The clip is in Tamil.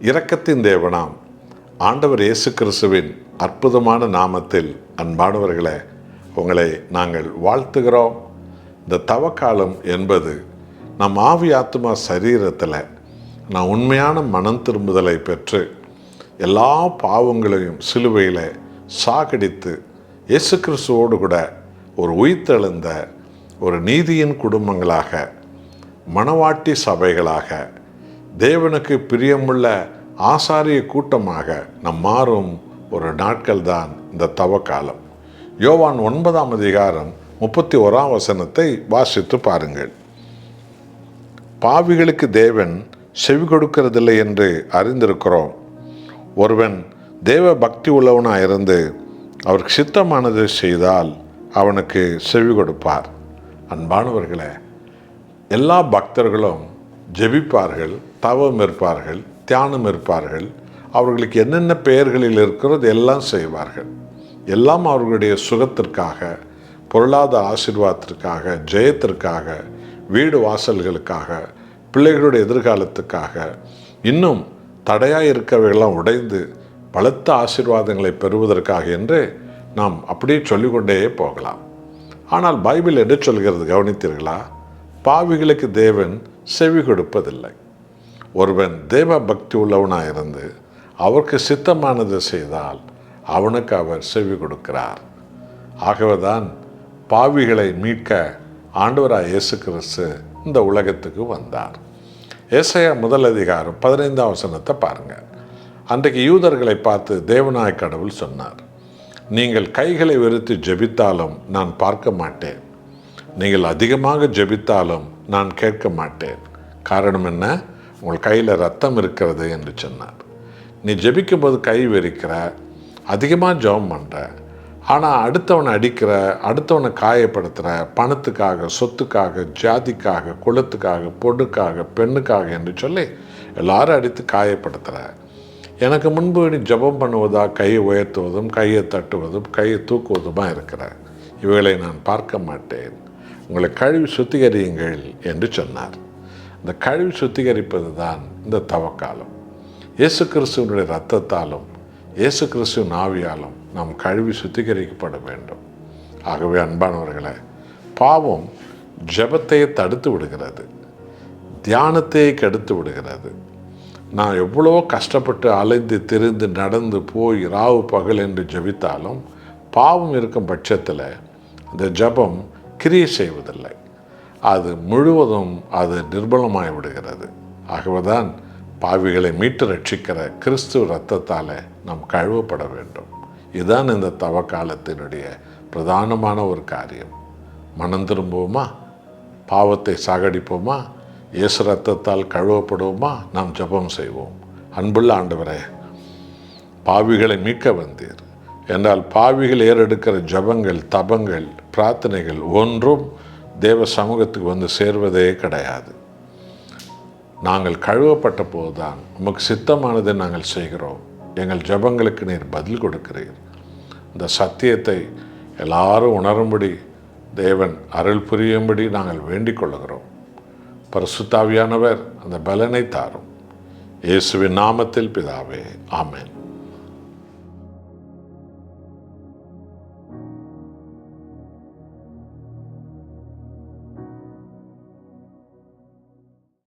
இரக்கத்தின் தேவனாம் ஆண்டவர் இயேசு கிறிஸ்துவின் அற்புதமான நாமத்தில் அன்பானவர்களே, உங்களை நாங்கள் வாழ்த்துகிறோம். இந்த தவக்காலம் என்பது நம் ஆவி ஆத்மா சரீரத்தில் நான் உண்மையான மனம் திரும்புதலை பெற்று எல்லா பாவங்களையும் சிலுவையில் சாகடித்து இயேசு கிறிஸ்துவோடு கூட ஒரு உயிர்த்தெழுந்த ஒரு நீதியின் குடும்பங்களாக, மணவாட்டி சபைகளாக, தேவனுக்கு பிரியமுள்ள ஆசாரிய கூட்டமாக நம் மாறும் ஒரு நாட்கள் தான் இந்த தவக்காலம். யோவான் 9ஆம் அதிகாரம் 31ஆம் வசனத்தை வாசித்து பாருங்கள். பாவிகளுக்கு தேவன் செவி கொடுக்கிறதில்லை என்று அறிந்திருக்கிறோம். ஒருவன் தேவ பக்தி உள்ளவனாக இருந்து அவருக்கு சித்தமானது செய்தால் அவனுக்கு செவி கொடுப்பார். அன்பானவர்களே, எல்லா பக்தர்களும் ஜெபிப்பார்கள், தவம் இருப்பார்கள், தியானம் இருப்பார்கள். அவர்களுக்கு என்னென்ன பெயர்களில் இருக்கிறது எல்லாம் செய்வார்கள். எல்லாம் அவர்களுடைய சுகத்திற்காக, பொருளாதார ஆசீர்வாதத்திற்காக, ஜெயத்திற்காக, வீடு வாசல்களுக்காக, பிள்ளைகளுடைய எதிர்காலத்துக்காக, இன்னும் தடையாக இருக்கவைகளாம் உடைந்து பலத்த ஆசீர்வாதங்களை பெறுவதற்காக என்று நாம் அப்படியே சொல்லிக்கொண்டே போகலாம். ஆனால் பைபிள் என்ன சொல்கிறது கவனித்தீர்களா? பாவிகளுக்கு தேவன் செவி கொடுப்பதில்லை. ஒருவன் தேவ பக்தி உள்ளவனாக இருந்து அவருக்கு சித்தமானது செய்தால் அவனுக்கு அவர் செவி கொடுக்கிறார். ஆகவேதான் பாவிகளை மீட்க ஆண்டவராய் இயேசு கிறிஸ்து இந்த உலகத்துக்கு வந்தார். ஏசாயா 1 அதிகாரம் 15ஆம் வசனத்தை பாருங்கள். அன்றைக்கு யூதர்களை பார்த்து தேவனாய கடவுள் சொன்னார், நீங்கள் கைகளை வெறுத்து ஜெபித்தாலும் நான் பார்க்க மாட்டேன், நீங்கள் அதிகமாக ஜெபித்தாலும் நான் கேட்க மாட்டேன். காரணம் என்ன? உங்கள் கையில் ரத்தம் இருக்கிறது என்று சொன்னார். நீ ஜெபிக்கும் போது கை வெறிக்கிற, அதிகமாக ஜெபம் பண்ணுற, ஆனால் அடுத்தவனை அடிக்கிற, அடுத்தவனை காயப்படுத்துகிற, பணத்துக்காக, சொத்துக்காக, ஜாதிக்காக, குலத்துக்காக, பொண்ணுக்காக, பெண்ணுக்காக என்று சொல்லி எல்லாரும் அடித்து காயப்படுத்துகிற. எனக்கு முன்பு நீ ஜெபம் பண்ணுவதா கையை உயர்த்துவதும், கையை தட்டுவதும், கையை தூக்குவதுமாக இருக்கிற. இவைகளை நான் பார்க்க மாட்டேன். உங்களை கழுவி சுத்திகரியுங்கள் என்று சொன்னார். இந்த கழுவி சுத்திகரிப்பது தான் இந்த தவக்காலம். இயேசு கிறிஸ்துவனுடைய இரத்தத்தாலும் இயேசு கிறிஸ்துவின் ஆவியாலும் நாம் கழுவி சுத்திகரிக்கப்பட வேண்டும். ஆகவே அன்பானவர்களே, பாவம் ஜெபத்தையே தடுத்து விடுகிறது, தியானத்தையே கெடுத்து விடுகிறது. நான் எவ்வளோ கஷ்டப்பட்டு அலைந்து திரிந்து நடந்து போய் ராவு பகல் என்று ஜெபித்தாலும் பாவம் இருக்கும் பட்சத்தில் அந்த ஜெபம் கிரியை செய்வதில்லை. அது முழுவதும் அது நிர்பலமாய் விடுகிறது. ஆகவேதான் பாவிகளை மீட்டு ரட்சிக்கிற கிறிஸ்துவ இரத்தத்தால் நாம் கழுவப்பட வேண்டும். இதுதான் இந்த தவக்காலத்தினுடைய பிரதானமான ஒரு காரியம். மனம் திரும்புவோமா? பாவத்தை சாகடிப்போமா? இயேசு இரத்தத்தால் கழுவப்படுவோமா? நாம் ஜெபம் செய்வோம். அன்புள்ள ஆண்டவரே, பாவிகளை மீட்க வந்தீர் என்றால் பாவிகள் ஏறெடுக்கிற ஜெபங்கள், தபங்கள், பிரார்த்தனைகள் ஒன்றும் தேவ சமூகத்துக்கு வந்து சேர்வதே கிடையாது. நாங்கள் கழுவப்பட்ட போதுதான் உமக்கு சித்தமானதை நாங்கள் செய்கிறோம். எங்கள் ஜெபங்களுக்கு நீர் பதில் கொடுக்கிறீர். இந்த சத்தியத்தை எல்லாரும் உணரும்படி தேவன் அருள் புரியும்படி நாங்கள் வேண்டிக் கொள்ளுகிறோம். பரிசுத்த ஆவியானவர் அந்த பலனை தாரும். இயேசுவின் நாமத்தில் பிதாவே, ஆமென்.